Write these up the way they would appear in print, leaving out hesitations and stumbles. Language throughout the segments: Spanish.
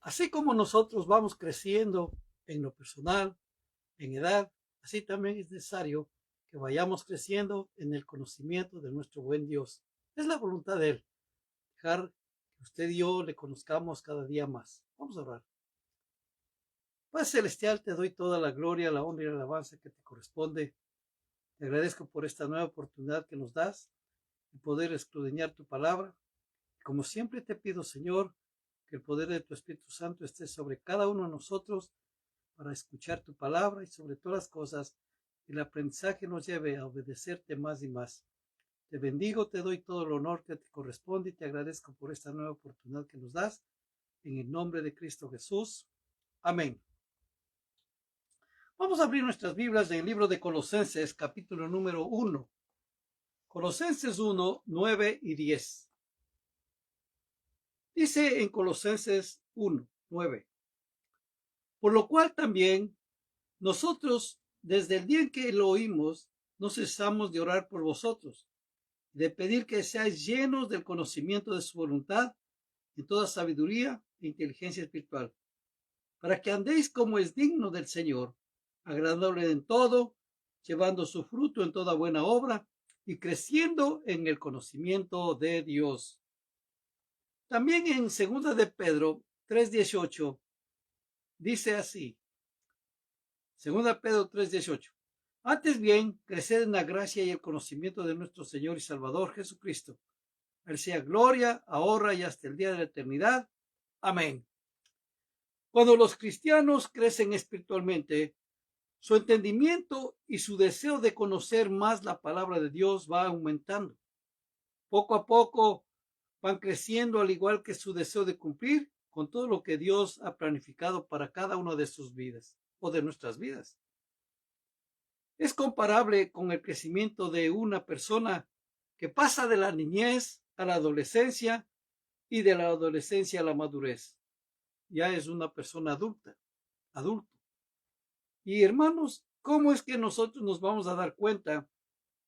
Así como nosotros vamos creciendo en lo personal, en edad, así también es necesario que vayamos creciendo en el conocimiento de nuestro buen Dios. Es la voluntad de Él, dejar que usted y yo le conozcamos cada día más. Vamos a orar. Padre Celestial, te doy toda la gloria, la honra y la alabanza que te corresponde. Te agradezco por esta nueva oportunidad que nos das de poder escudriñar tu palabra. Como siempre te pido, Señor, que el poder de tu Espíritu Santo esté sobre cada uno de nosotros para escuchar tu palabra y sobre todas las cosas, el aprendizaje nos lleve a obedecerte más y más. Te bendigo, te doy todo el honor que te corresponde y te agradezco por esta nueva oportunidad que nos das. En el nombre de Cristo Jesús. Amén. Vamos a abrir nuestras Biblias en el libro de Colosenses, capítulo número 1. Colosenses 1, 9 y 10. Dice en Colosenses 1, 9. Por lo cual también nosotros, desde el día en que lo oímos, no cesamos de orar por vosotros, de pedir que seáis llenos del conocimiento de su voluntad, en toda sabiduría e inteligencia espiritual, para que andéis como es digno del Señor, agradable en todo, llevando su fruto en toda buena obra y creciendo en el conocimiento de Dios. También en 2 de Pedro 3:18 dice así, 2 Pedro 3:18. Antes bien, creced en la gracia y el conocimiento de nuestro Señor y Salvador Jesucristo. A Él sea gloria, ahora y hasta el día de la eternidad. Amén. Cuando los cristianos crecen espiritualmente, su entendimiento y su deseo de conocer más la palabra de Dios va aumentando. Poco a poco van creciendo, al igual que su deseo de cumplir con todo lo que Dios ha planificado para cada una de sus vidas o de nuestras vidas. Es comparable con el crecimiento de una persona que pasa de la niñez a la adolescencia y de la adolescencia a la madurez. Ya es una persona adulto. Y hermanos, ¿cómo es que nosotros nos vamos a dar cuenta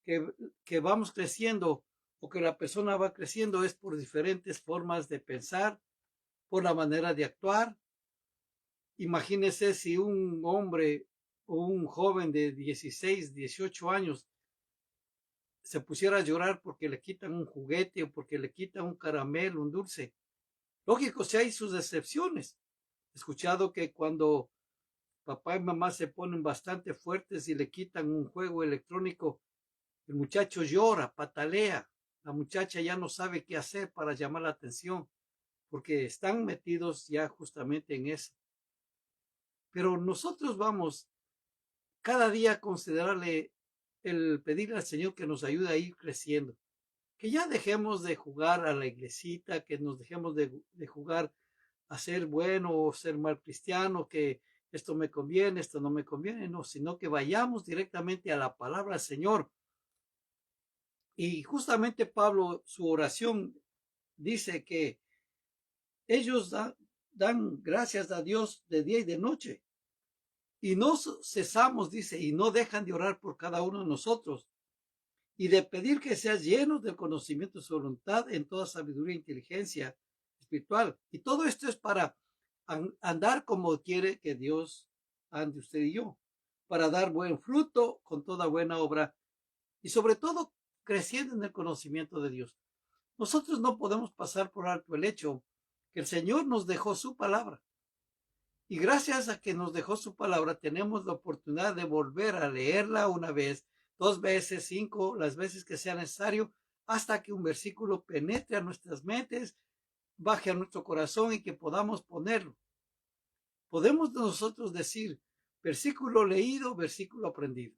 que, que vamos creciendo o que la persona va creciendo? Es por diferentes formas de pensar, por la manera de actuar. Imagínese si un hombre o un joven de 16, 18 años se pusiera a llorar porque le quitan un juguete o porque le quitan un caramelo, un dulce. Lógico, si hay sus excepciones. He escuchado que cuando papá y mamá se ponen bastante fuertes y le quitan un juego electrónico, el muchacho llora, patalea. La muchacha ya no sabe qué hacer para llamar la atención, porque están metidos ya justamente en eso. Pero nosotros vamos cada día a considerarle el pedirle al Señor que nos ayude a ir creciendo. Que ya dejemos de jugar a la iglesita, que nos dejemos de jugar a ser bueno o ser mal cristiano, que esto me conviene, esto no me conviene, no, sino que vayamos directamente a la palabra del Señor. Y justamente Pablo, su oración dice que ellos dan gracias a Dios de día y de noche. Y no cesamos, dice, y no dejan de orar por cada uno de nosotros y de pedir que seas llenos del conocimiento de su voluntad en toda sabiduría e inteligencia espiritual. Y todo esto es para andar como quiere que Dios ande usted y yo, para dar buen fruto con toda buena obra y sobre todo creciendo en el conocimiento de Dios. Nosotros no podemos pasar por alto el hecho que el Señor nos dejó su palabra. Y gracias a que nos dejó su palabra, tenemos la oportunidad de volver a leerla una vez, dos veces, cinco, las veces que sea necesario, hasta que un versículo penetre a nuestras mentes, baje a nuestro corazón y que podamos ponerlo. Podemos nosotros decir versículo leído, versículo aprendido.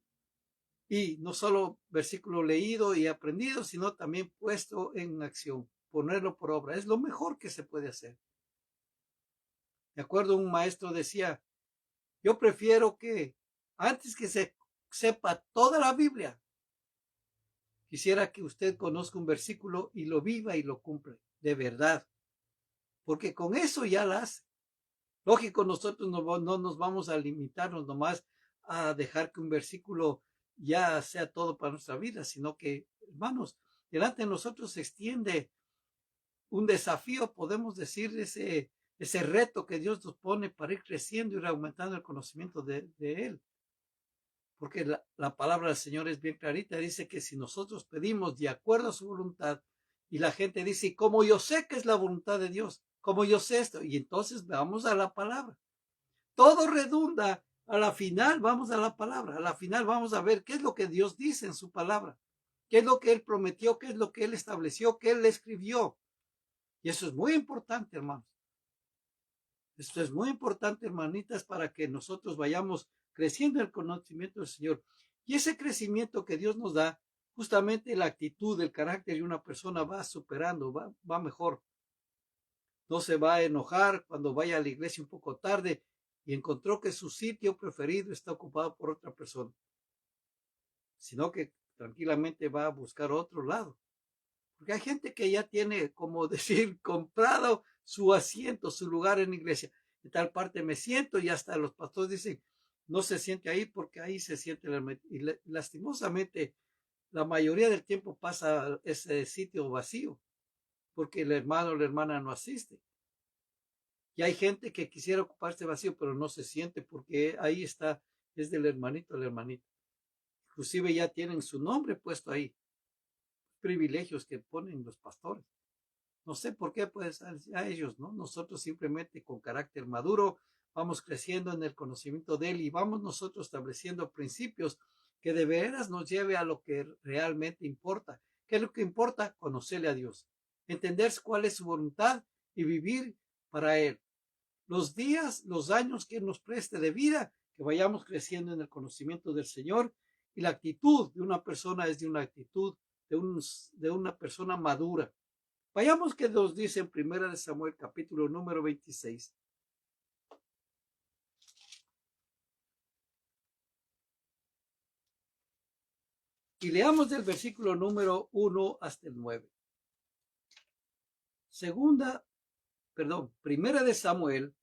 Y no solo versículo leído y aprendido, sino también puesto en acción, ponerlo por obra. Es lo mejor que se puede hacer. De acuerdo, un maestro decía, yo prefiero que antes que se sepa toda la Biblia, quisiera que usted conozca un versículo y lo viva y lo cumple de verdad, porque con eso ya la hace. Lógico, nosotros no nos vamos a limitarnos nomás a dejar que un versículo ya sea todo para nuestra vida, sino que, hermanos, delante de nosotros se extiende un desafío, podemos decir, ese reto que Dios nos pone para ir creciendo y ir aumentando el conocimiento de Él. Porque la palabra del Señor es bien clarita, dice que si nosotros pedimos de acuerdo a su voluntad, y la gente dice, ¿y cómo yo sé que es la voluntad de Dios? ¿Cómo yo sé esto? Y entonces vamos a la palabra. Todo redunda, a la final vamos a la palabra, a la final vamos a ver qué es lo que Dios dice en su palabra, qué es lo que Él prometió, qué es lo que Él estableció, qué Él escribió. Y eso es muy importante, hermanos. Esto es muy importante, hermanitas, para que nosotros vayamos creciendo en el conocimiento del Señor. Y ese crecimiento que Dios nos da, justamente la actitud, el carácter de una persona va superando, va mejor. No se va a enojar cuando vaya a la iglesia un poco tarde y encontró que su sitio preferido está ocupado por otra persona, sino que tranquilamente va a buscar otro lado. Porque hay gente que ya tiene, como decir, comprado su asiento, su lugar en la iglesia. En tal parte me siento y hasta los pastores dicen, no se siente ahí porque ahí se siente. Y lastimosamente, la mayoría del tiempo pasa ese sitio vacío porque el hermano o la hermana no asiste. Y hay gente que quisiera ocupar este vacío, pero no se siente porque ahí está, es del hermanito o la hermanita. Inclusive ya tienen su nombre puesto ahí. Privilegios que ponen los pastores. No sé por qué, pues a ellos, ¿no? Nosotros simplemente con carácter maduro vamos creciendo en el conocimiento de Él y vamos nosotros estableciendo principios que de veras nos lleve a lo que realmente importa. ¿Qué es lo que importa? Conocerle a Dios, entender cuál es su voluntad y vivir para Él. Los días, los años que nos preste de vida, que vayamos creciendo en el conocimiento del Señor y la actitud de una persona es de una actitud de una persona madura. Vayamos que nos dice en Primera de Samuel, capítulo número 26. Y leamos del versículo número 1 hasta el 9. Primera de Samuel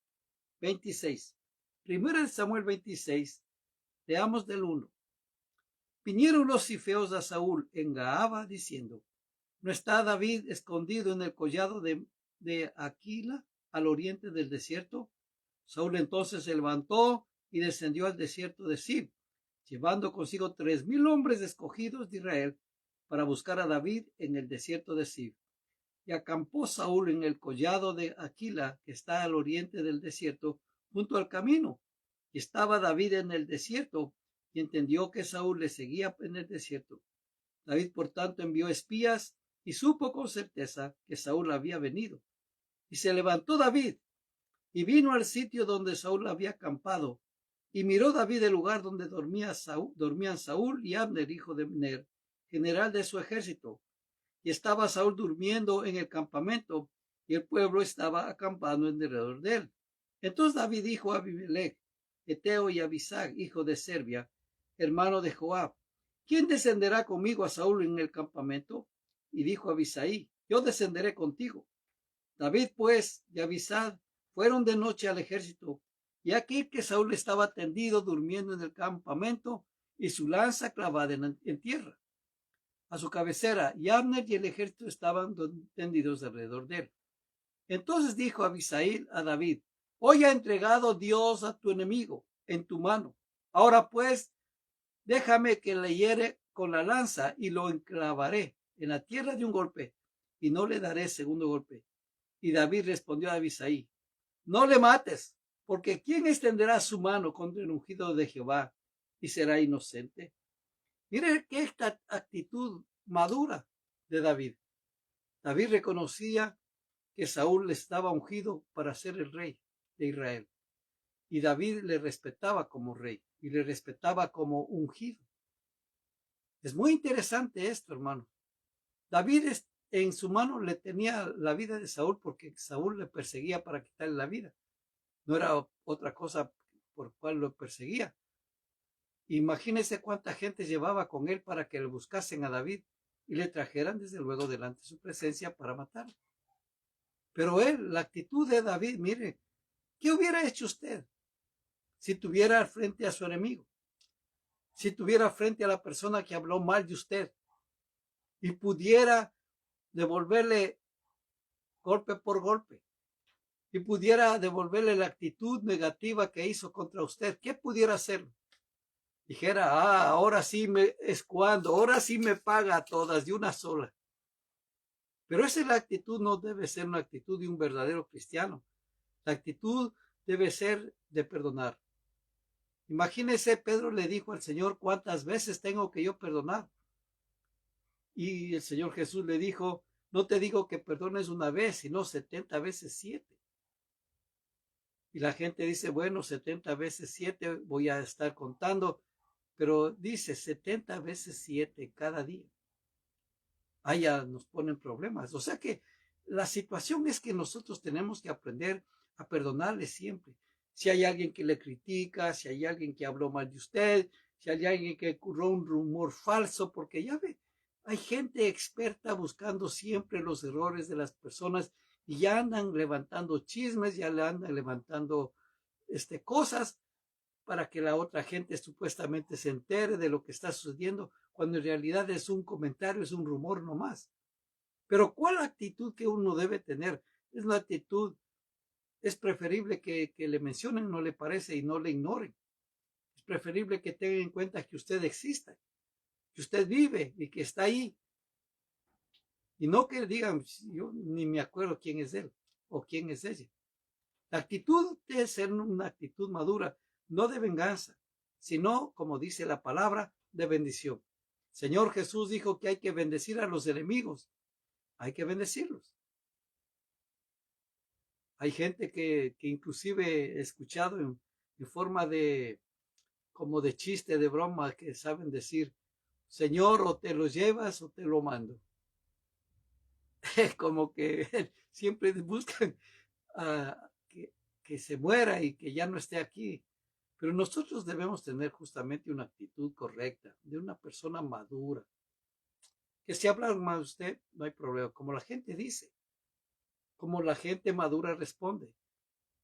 26. Primera de Samuel 26, leamos del 1. Vinieron los cifeos a Saúl en Gaaba diciendo, ¿no está David escondido en el collado de Aquila al oriente del desierto? Saúl entonces se levantó y descendió al desierto de Zif, llevando consigo 3,000 hombres escogidos de Israel para buscar a David en el desierto de Zif. Y acampó Saúl en el collado de Aquila, que está al oriente del desierto, junto al camino. Y estaba David en el desierto, y entendió que Saúl le seguía en el desierto. David, por tanto, envió espías y supo con certeza que Saúl había venido. Y se levantó David y vino al sitio donde Saúl había acampado. Y miró David el lugar donde dormían Saúl y Abner, hijo de Ner, general de su ejército. Y estaba Saúl durmiendo en el campamento, y el pueblo estaba acampando en derredor de él. Entonces David dijo a Abimelech, Eteo, y Abisag, hijo de Serbia, hermano de Joab, ¿quién descenderá conmigo a Saúl en el campamento? Y dijo Abisai, yo descenderé contigo. David, pues, y Abisag fueron de noche al ejército, y aquí que Saúl estaba tendido durmiendo en el campamento, y su lanza clavada en tierra. A su cabecera, y Abner y el ejército estaban tendidos alrededor de él. Entonces dijo Abisaí a David, hoy ha entregado Dios a tu enemigo en tu mano. Ahora pues, déjame que le hiere con la lanza y lo enclavaré en la tierra de un golpe, y no le daré segundo golpe. Y David respondió a Abisaí, no le mates, porque ¿quién extenderá su mano contra el ungido de Jehová y será inocente? Mire que esta actitud madura de David. David reconocía que Saúl estaba ungido para ser el rey de Israel. Y David le respetaba como rey y le respetaba como ungido. Es muy interesante esto, hermano. David en su mano le tenía la vida de Saúl porque Saúl le perseguía para quitarle la vida. No era otra cosa por cual lo perseguía. Imagínese cuánta gente llevaba con él para que le buscasen a David y le trajeran desde luego delante de su presencia para matarlo. Pero él, la actitud de David, mire, ¿qué hubiera hecho usted si tuviera frente a su enemigo? Si tuviera frente a la persona que habló mal de usted y pudiera devolverle golpe por golpe. y pudiera devolverle la actitud negativa que hizo contra usted, ¿qué pudiera hacer? Dijera, ahora sí ahora sí me paga a todas de una sola. Pero esa es la actitud, no debe ser una actitud de un verdadero cristiano. La actitud debe ser de perdonar. Imagínese, Pedro le dijo al Señor, ¿cuántas veces tengo que yo perdonar? Y el Señor Jesús le dijo, no te digo que perdones una vez, sino 70 veces 7. Y la gente dice, bueno, 70 veces 7 voy a estar contando, pero dice 70 veces 7 cada día. Ya nos ponen problemas. O sea que la situación es que nosotros tenemos que aprender a perdonarle siempre. Si hay alguien que le critica, si hay alguien que habló mal de usted, si hay alguien que curró un rumor falso, porque ya ve, hay gente experta buscando siempre los errores de las personas y ya andan levantando chismes, ya le andan levantando cosas para que la otra gente supuestamente se entere de lo que está sucediendo, cuando en realidad es un comentario, es un rumor nomás. Pero ¿cuál actitud que uno debe tener? Es la actitud, es preferible que le mencionen, no le parece, y no le ignoren. Es preferible que tengan en cuenta que usted exista, que usted vive y que está ahí. Y no que digan, yo ni me acuerdo quién es él o quién es ella. La actitud debe ser una actitud madura, no de venganza, sino, como dice la palabra, de bendición. Señor Jesús dijo que hay que bendecir a los enemigos, hay que bendecirlos. Hay gente que inclusive he escuchado en forma de, como de chiste, de broma, que saben decir, Señor, o te lo llevas o te lo mando. Como que siempre buscan que se muera y que ya no esté aquí. Pero nosotros debemos tener justamente una actitud correcta, de una persona madura. Que si habla mal usted, no hay problema. Como la gente dice, como la gente madura responde.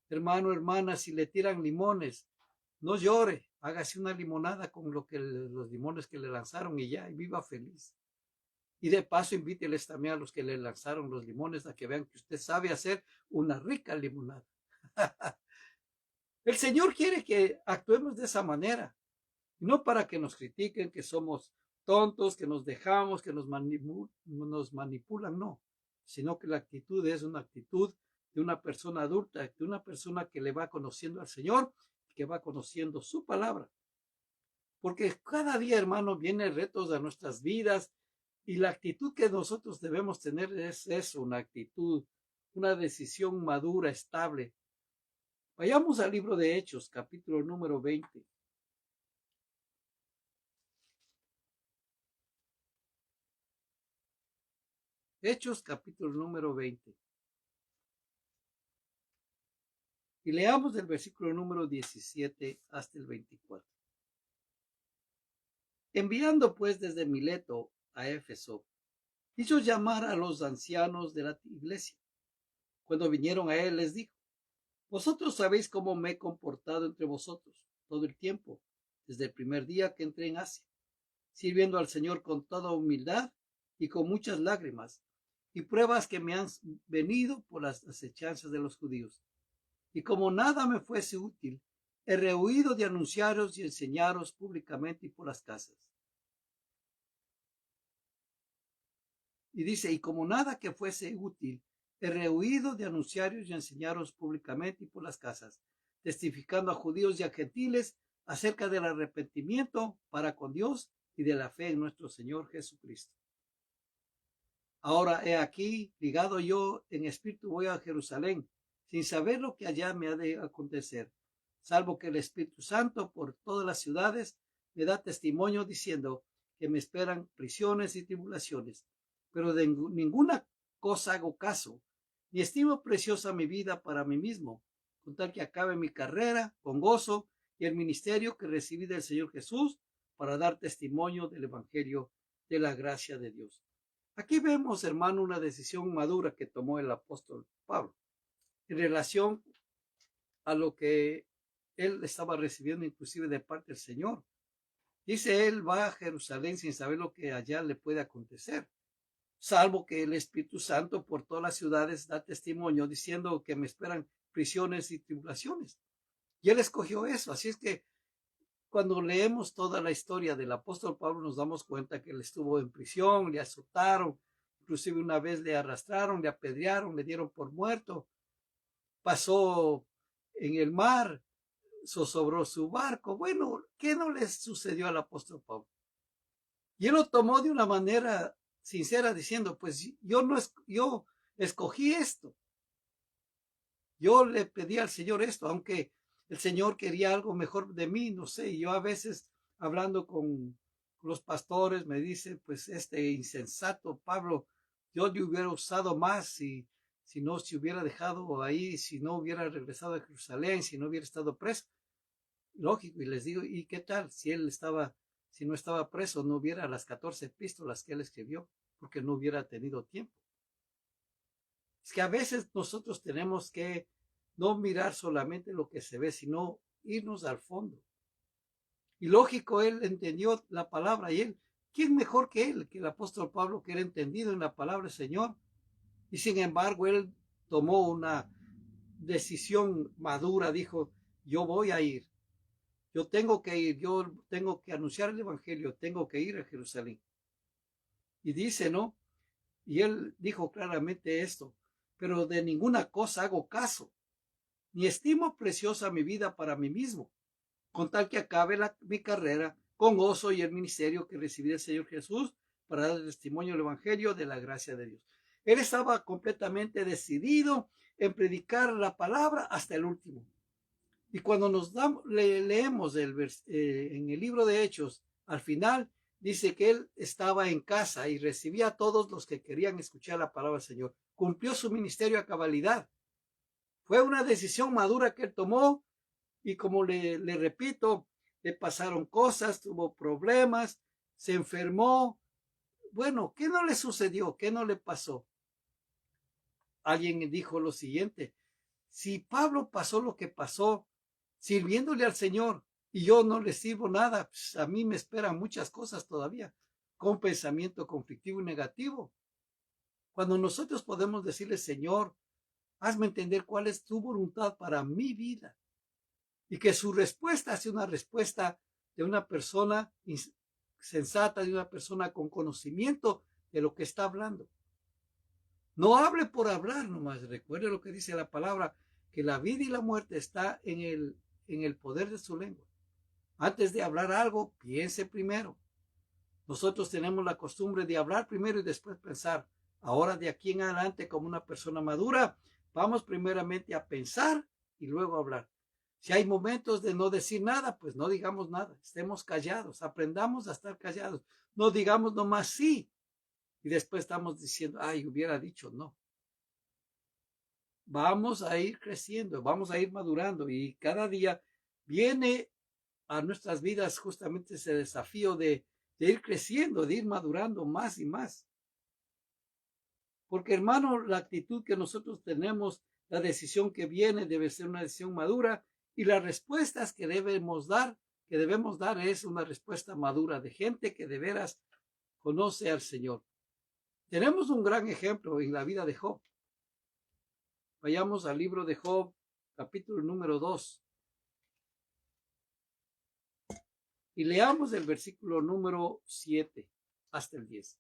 Hermano, hermana, si le tiran limones, no llore, hágase una limonada con los limones que le lanzaron y ya, y viva feliz. Y de paso invíteles también a los que le lanzaron los limones a que vean que usted sabe hacer una rica limonada. El Señor quiere que actuemos de esa manera, no para que nos critiquen que somos tontos, que nos dejamos, que nos manipulan, no, sino que la actitud es una actitud de una persona adulta, de una persona que le va conociendo al Señor, que va conociendo su palabra. Porque cada día, hermano, vienen retos a nuestras vidas y la actitud que nosotros debemos tener es eso, una actitud, una decisión madura, estable. Vayamos al libro de Hechos, capítulo número 20. Hechos, capítulo número 20. Y leamos del versículo número 17 hasta el 24. Enviando pues desde Mileto a Éfeso, hizo llamar a los ancianos de la iglesia. Cuando vinieron a él, les dijo, vosotros sabéis cómo me he comportado entre vosotros todo el tiempo, desde el primer día que entré en Asia, sirviendo al Señor con toda humildad y con muchas lágrimas, y pruebas que me han venido por las acechanzas de los judíos. Y como nada me fuese útil, he rehuido de anunciaros y enseñaros públicamente y por las casas. Y dice, y como nada que fuese útil, he rehuido de anunciaros y enseñaros públicamente y por las casas, testificando a judíos y a gentiles acerca del arrepentimiento para con Dios y de la fe en nuestro Señor Jesucristo. Ahora he aquí, ligado yo en espíritu, voy a Jerusalén, sin saber lo que allá me ha de acontecer, salvo que el Espíritu Santo por todas las ciudades me da testimonio diciendo que me esperan prisiones y tribulaciones. Pero de ninguna cosa hago caso, ni estimo preciosa mi vida para mí mismo, con tal que acabe mi carrera con gozo y el ministerio que recibí del Señor Jesús para dar testimonio del Evangelio de la gracia de Dios. Aquí vemos, hermano, una decisión madura que tomó el apóstol Pablo en relación a lo que él estaba recibiendo inclusive de parte del Señor. Dice, él va a Jerusalén sin saber lo que allá le puede acontecer. salvo que el Espíritu Santo por todas las ciudades da testimonio diciendo que me esperan prisiones y tribulaciones. Y él escogió eso. Así es que cuando leemos toda la historia del apóstol Pablo nos damos cuenta que él estuvo en prisión, le azotaron, inclusive una vez le arrastraron, le apedrearon, le dieron por muerto, pasó en el mar, zozobró su barco. Bueno, ¿qué no le sucedió al apóstol Pablo? Y él lo tomó de una manera sincera diciendo, pues yo escogí esto. Yo le pedí al Señor esto, aunque el Señor quería algo mejor de mí, no sé. Yo a veces hablando con los pastores me dice, pues este insensato Pablo, yo le hubiera usado más si no se hubiera dejado ahí, si no hubiera regresado a Jerusalén, si no hubiera estado preso. Lógico, y les digo, ¿y qué tal si no estaba preso, no hubiera las 14 epístolas que él escribió, porque no hubiera tenido tiempo? Es que a veces nosotros tenemos que no mirar solamente lo que se ve, sino irnos al fondo. Y lógico, él entendió la palabra y él, ¿quién mejor que él, que el apóstol Pablo, que era entendido en la palabra del Señor? Y sin embargo, él tomó una decisión madura, dijo, yo voy a ir, yo tengo que ir, yo tengo que anunciar el Evangelio, tengo que ir a Jerusalén. Y dice, ¿no? Y él dijo claramente esto, pero de ninguna cosa hago caso, ni estimo preciosa mi vida para mí mismo, con tal que acabe mi carrera con gozo y el ministerio que recibí del Señor Jesús para dar testimonio del Evangelio de la gracia de Dios. Él estaba completamente decidido en predicar la palabra hasta el último. Y cuando leemos en el libro de Hechos, al final dice que él estaba en casa y recibía a todos los que querían escuchar la palabra del Señor. Cumplió su ministerio a cabalidad. Fue una decisión madura que él tomó y como le repito, le pasaron cosas, tuvo problemas, se enfermó. Bueno, ¿qué no le sucedió? ¿Qué no le pasó? Alguien dijo lo siguiente, si Pablo pasó lo que pasó sirviéndole al Señor y yo no le sirvo nada, pues a mí me esperan muchas cosas todavía, con pensamiento conflictivo y negativo. Cuando nosotros podemos decirle, Señor, hazme entender cuál es tu voluntad para mi vida, y que su respuesta sea una respuesta de una persona sensata, de una persona con conocimiento de lo que está hablando. No hable por hablar nomás, recuerde lo que dice la palabra, que la vida y la muerte está en el poder de su lengua. Antes de hablar algo, piense primero. Nosotros tenemos la costumbre de hablar primero y después pensar. Ahora de aquí en adelante, como una persona madura, vamos primeramente a pensar y luego a hablar. Si hay momentos de no decir nada, pues no digamos nada. Estemos callados, aprendamos a estar callados. No digamos nomás sí y después estamos diciendo, ay, hubiera dicho no. Vamos a ir creciendo, vamos a ir madurando y cada día viene a nuestras vidas justamente ese desafío de ir creciendo, de ir madurando más y más. Porque hermano, la actitud que nosotros tenemos, la decisión que viene debe ser una decisión madura y las respuestas que debemos dar es una respuesta madura de gente que de veras conoce al Señor. Tenemos un gran ejemplo en la vida de Job. Vayamos al libro de Job, capítulo número 2. Y leamos el versículo número 7 hasta el 10.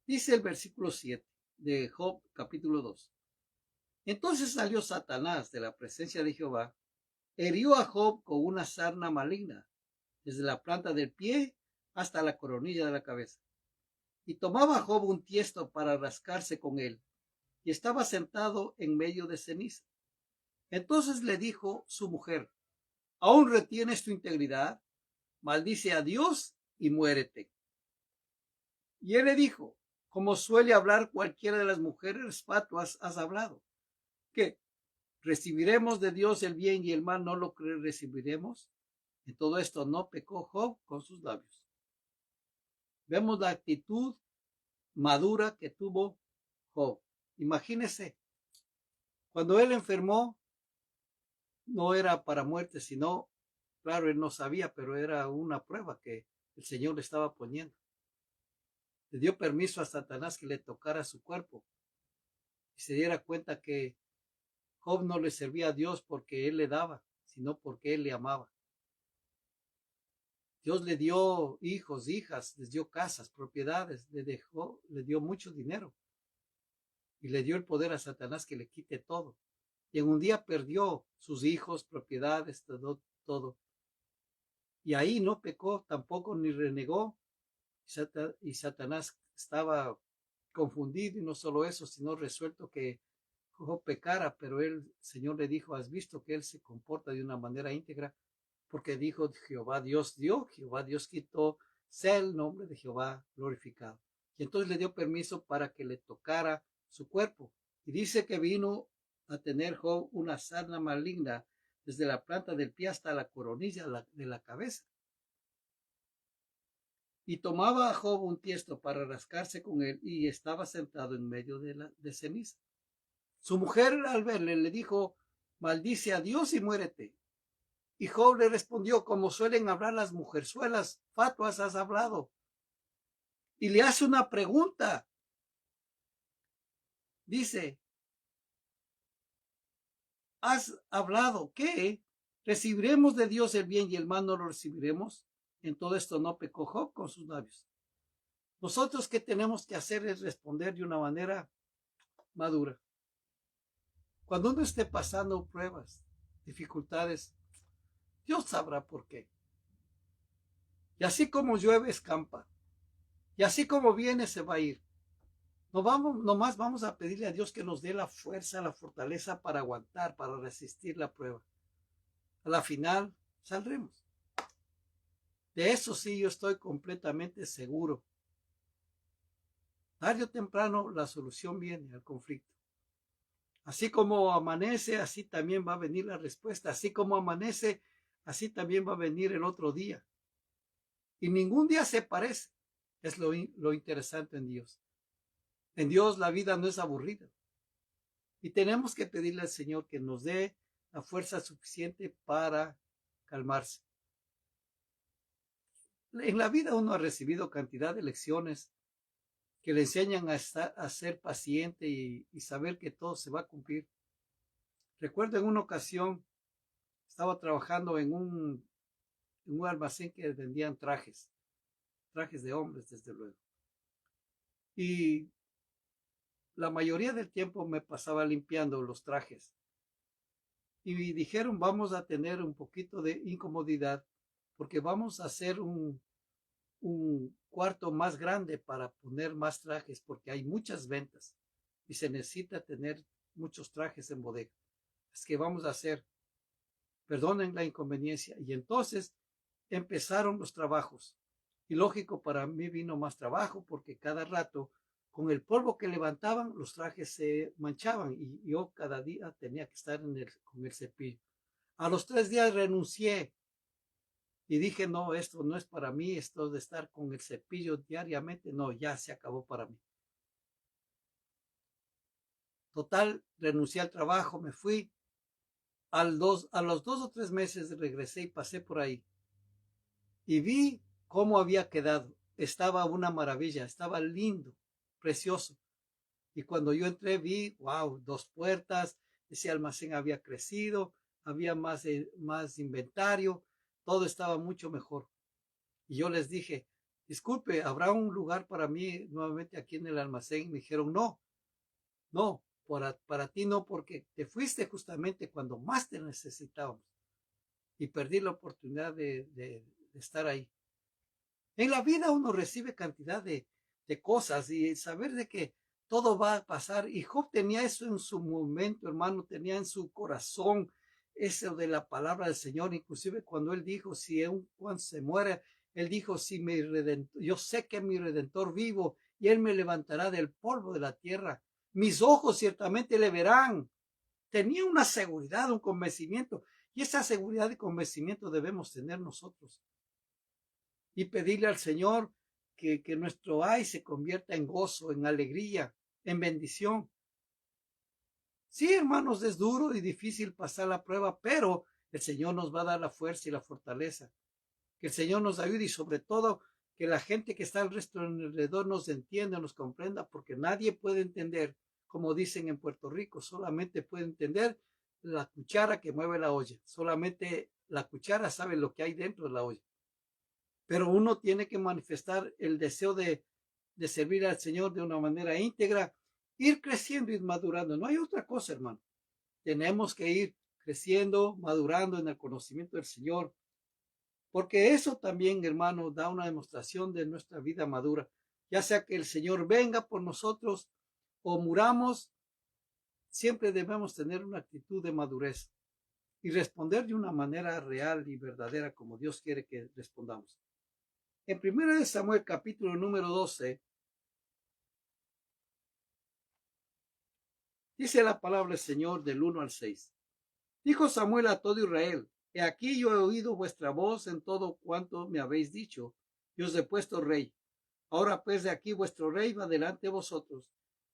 Dice el versículo 7 de Job, capítulo 2. Entonces salió Satanás de la presencia de Jehová, hirió a Job con una sarna maligna, desde la planta del pie hasta la coronilla de la cabeza. Y tomaba Job un tiesto para rascarse con él, y estaba sentado en medio de ceniza. Entonces le dijo su mujer, ¿aún retienes tu integridad? Maldice a Dios y muérete. Y él le dijo, como suele hablar cualquiera de las mujeres fatuas, has hablado. ¿Qué? ¿Recibiremos de Dios el bien y el mal no lo recibiremos? En todo esto no pecó Job con sus labios. Vemos la actitud madura que tuvo Job. Imagínese, cuando él enfermó, no era para muerte, sino Claro, él no sabía, pero era una prueba que el Señor le estaba poniendo. Le dio permiso a Satanás que le tocara su cuerpo y se diera cuenta que Job no le servía a Dios porque él le daba, sino porque él le amaba. Dios le dio hijos, hijas, les dio casas, propiedades, le dio mucho dinero y le dio el poder a Satanás que le quite todo. Y en un día perdió sus hijos, propiedades, todo. Y ahí no pecó tampoco ni renegó. Y Satanás estaba confundido y no solo eso, sino resuelto que Job pecara, pero el Señor le dijo, has visto que él se comporta de una manera íntegra, porque dijo, Jehová Dios dio, Jehová Dios quitó, sea el nombre de Jehová glorificado. Y entonces le dio permiso para que le tocara su cuerpo. Y dice que vino a tener Job una sarna maligna desde la planta del pie hasta la coronilla de la cabeza. Y tomaba a Job un tiesto para rascarse con él y estaba sentado en medio de ceniza. Su mujer al verle le dijo, maldice a Dios y muérete. Y Job le respondió, como suelen hablar las mujerzuelas, fatuas has hablado. Y le hace una pregunta. Dice, has hablado, ¿qué? ¿Recibiremos de Dios el bien y el mal no lo recibiremos? En todo esto no pecó Job con sus labios. Nosotros qué tenemos que hacer es responder de una manera madura. Cuando uno esté pasando pruebas, dificultades, Dios sabrá por qué. Y así como llueve, escampa. Y así como viene, se va a ir. Nomás vamos a pedirle a Dios que nos dé la fuerza, la fortaleza para aguantar, para resistir la prueba. A la final, saldremos. De eso sí, yo estoy completamente seguro. Tarde o temprano, la solución viene al conflicto. Así como amanece, así también va a venir la respuesta. Así como amanece, así también va a venir el otro día. Y ningún día se parece. Es lo interesante en Dios. En Dios la vida no es aburrida. Y tenemos que pedirle al Señor que nos dé la fuerza suficiente para calmarse. En la vida uno ha recibido cantidad de lecciones que le enseñan a ser paciente y saber que todo se va a cumplir. Recuerdo en una ocasión, estaba trabajando en un almacén que vendían trajes de hombres, desde luego. Y la mayoría del tiempo me pasaba limpiando los trajes. Y dijeron, vamos a tener un poquito de incomodidad porque vamos a hacer un cuarto más grande para poner más trajes porque hay muchas ventas y se necesita tener muchos trajes en bodega. Es que vamos a hacer, perdonen la inconveniencia. Y entonces empezaron los trabajos. Y lógico, para mí vino más trabajo porque cada rato con el polvo que levantaban los trajes se manchaban y yo cada día tenía que estar con el cepillo. A los 3 días renuncié y dije, no, esto no es para mí, esto de estar con el cepillo diariamente, no, ya se acabó para mí. Total, renuncié al trabajo, me fui. A los 2 o 3 meses regresé y pasé por ahí. Y vi cómo había quedado. Estaba una maravilla, estaba lindo, precioso. Y cuando yo entré vi, wow, 2 puertas, ese almacén había crecido, había más inventario, todo estaba mucho mejor. Y yo les dije, disculpe, ¿habrá un lugar para mí nuevamente aquí en el almacén? Y me dijeron, no, para ti no, porque te fuiste justamente cuando más te necesitábamos. Y perdí la oportunidad de estar ahí. En la vida uno recibe cantidad de cosas y saber de que todo va a pasar. Y Job tenía eso en su momento, hermano, tenía en su corazón eso de la palabra del Señor. Inclusive cuando él dijo, si Juan se muere, él dijo, si mi redentor, yo sé que mi redentor vivo y él me levantará del polvo de la tierra. Mis ojos ciertamente le verán. Tenía una seguridad, un convencimiento. Y esa seguridad y convencimiento debemos tener nosotros. Y pedirle al Señor que nuestro ay se convierta en gozo, en alegría, en bendición. Sí, hermanos, es duro y difícil pasar la prueba, pero El Señor nos va a dar la fuerza y la fortaleza. Que el Señor nos ayude y sobre todo que la gente que está al resto alrededor nos entienda, nos comprenda, porque nadie puede entender, como dicen en Puerto Rico, solamente puede entender la cuchara que mueve la olla. Solamente la cuchara sabe lo que hay dentro de la olla. Pero uno tiene que manifestar el deseo de servir al Señor de una manera íntegra, ir creciendo y madurando. No hay otra cosa, hermano. Tenemos que ir creciendo, madurando en el conocimiento del Señor, porque eso también, hermano, da una demostración de nuestra vida madura. Ya sea que el Señor venga por nosotros o muramos, siempre debemos tener una actitud de madurez y responder de una manera real y verdadera como Dios quiere que respondamos. En 1 Samuel capítulo número 12, dice la palabra del Señor del 1 al 6. Dijo Samuel a todo Israel: He aquí yo he oído vuestra voz en todo cuanto me habéis dicho, y os he puesto rey. Ahora pues de aquí vuestro rey va delante de vosotros.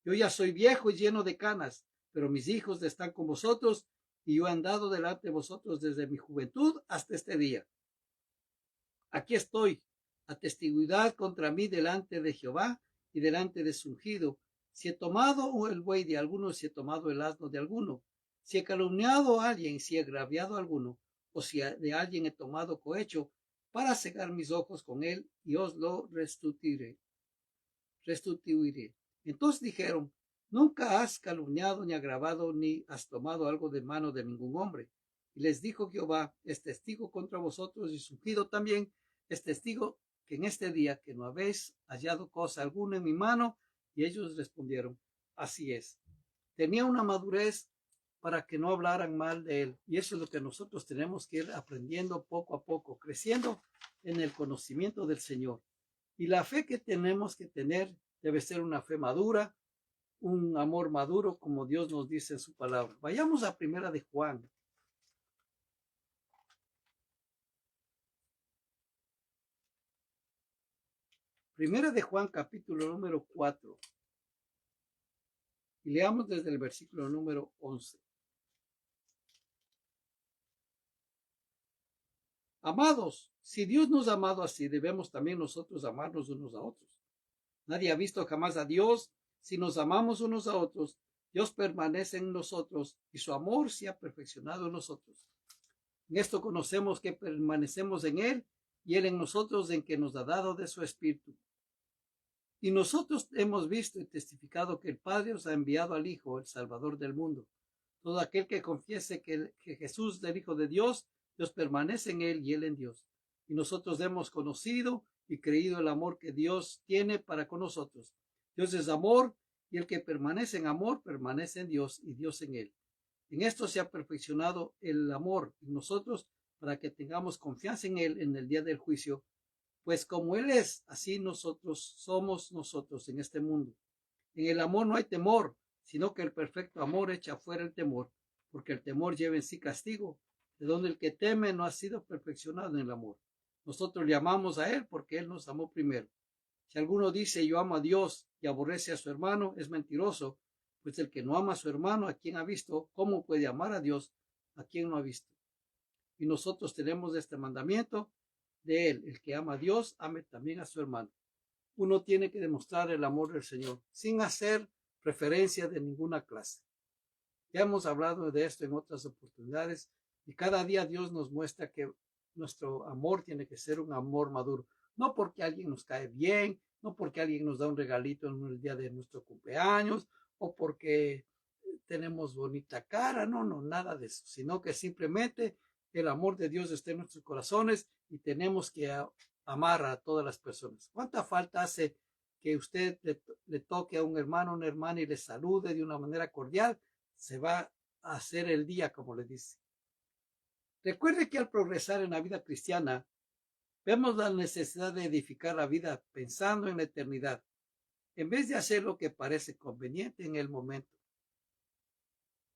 Yo ya soy viejo y lleno de canas, pero mis hijos están con vosotros, y yo he andado delante de vosotros desde mi juventud hasta este día. Aquí estoy, atestiguidad contra mí delante de Jehová y delante de su ungido. Si he tomado el buey de alguno, si he tomado el asno de alguno, si he calumniado a alguien, si he agraviado a alguno, o si de alguien he tomado cohecho, para cegar mis ojos con él, y os lo restituiré. Entonces dijeron: Nunca has calumniado, ni agravado, ni has tomado algo de mano de ningún hombre. Y les dijo Jehová: Es testigo contra vosotros, y su ungido también es testigo, que en este día que no habéis hallado cosa alguna en mi mano. Y ellos respondieron: Así es. Tenía una madurez para que no hablaran mal de él. Y eso es lo que nosotros tenemos que ir aprendiendo poco a poco, creciendo en el conocimiento del Señor. Y la fe que tenemos que tener debe ser una fe madura, un amor maduro, como Dios nos dice en su palabra. Vayamos a Primera de Juan. Primera de Juan, capítulo número 4. Y leamos desde el versículo número 11. Amados, si Dios nos ha amado así, debemos también nosotros amarnos unos a otros. Nadie ha visto jamás a Dios. Si nos amamos unos a otros, Dios permanece en nosotros y su amor se ha perfeccionado en nosotros. En esto conocemos que permanecemos en Él y Él en nosotros, en que nos ha dado de su Espíritu. Y nosotros hemos visto y testificado que el Padre os ha enviado al Hijo, el Salvador del mundo. Todo aquel que confiese que Jesús es el Hijo de Dios, Dios permanece en Él y Él en Dios. Y nosotros hemos conocido y creído el amor que Dios tiene para con nosotros. Dios es amor, y el que permanece en amor permanece en Dios y Dios en Él. En esto se ha perfeccionado el amor en nosotros, para que tengamos confianza en Él en el día del juicio. Pues como Él es, así nosotros somos nosotros en este mundo. En el amor no hay temor, sino que el perfecto amor echa fuera el temor, porque el temor lleva en sí castigo, de donde el que teme no ha sido perfeccionado en el amor. Nosotros le amamos a Él porque Él nos amó primero. Si alguno dice yo amo a Dios y aborrece a su hermano, es mentiroso, pues el que no ama a su hermano, a quien ha visto, ¿cómo puede amar a Dios a quien no ha visto? Y nosotros tenemos este mandamiento de Él: el que ama a Dios, ame también a su hermano. Uno tiene que demostrar el amor del Señor sin hacer referencia de ninguna clase. Ya hemos hablado de esto en otras oportunidades, y cada día Dios nos muestra que nuestro amor tiene que ser un amor maduro. No porque alguien nos cae bien, no porque alguien nos da un regalito en el día de nuestro cumpleaños, o porque tenemos bonita cara, no, nada de eso, sino que simplemente el amor de Dios está en nuestros corazones y tenemos que amar a todas las personas. ¿Cuánta falta hace que usted le toque a un hermano o una hermana y le salude de una manera cordial? Se va a hacer el día, como le dice. Recuerde que al progresar en la vida cristiana, vemos la necesidad de edificar la vida pensando en la eternidad, en vez de hacer lo que parece conveniente en el momento.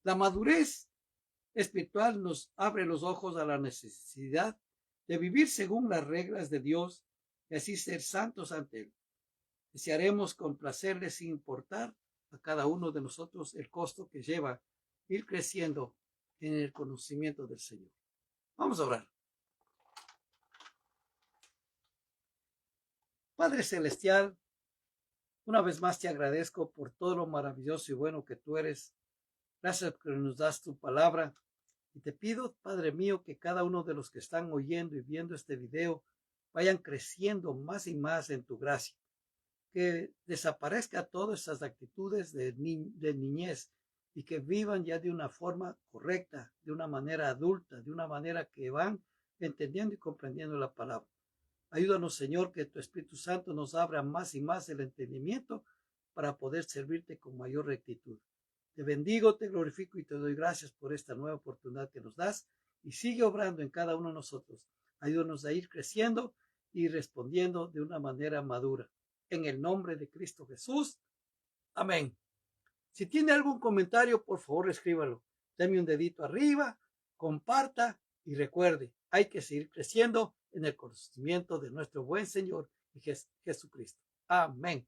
La madurez espiritual nos abre los ojos a la necesidad de vivir según las reglas de Dios y así ser santos ante Él. Desearemos complacerle sin importar a cada uno de nosotros el costo que lleva ir creciendo en el conocimiento del Señor. Vamos a orar. Padre Celestial, una vez más te agradezco por todo lo maravilloso y bueno que tú eres. Gracias porque nos das tu palabra. Y te pido, Padre mío, que cada uno de los que están oyendo y viendo este video vayan creciendo más y más en tu gracia. Que desaparezca todas esas actitudes de niñez y que vivan ya de una forma correcta, de una manera adulta, de una manera que van entendiendo y comprendiendo la palabra. Ayúdanos, Señor, que tu Espíritu Santo nos abra más y más el entendimiento para poder servirte con mayor rectitud. Te bendigo, te glorifico y te doy gracias por esta nueva oportunidad que nos das y sigue obrando en cada uno de nosotros. Ayúdanos a ir creciendo y respondiendo de una manera madura. En el nombre de Cristo Jesús. Amén. Si tiene algún comentario, por favor, escríbalo. Deme un dedito arriba, comparta y recuerde, hay que seguir creciendo en el conocimiento de nuestro buen Señor y Jesucristo. Amén.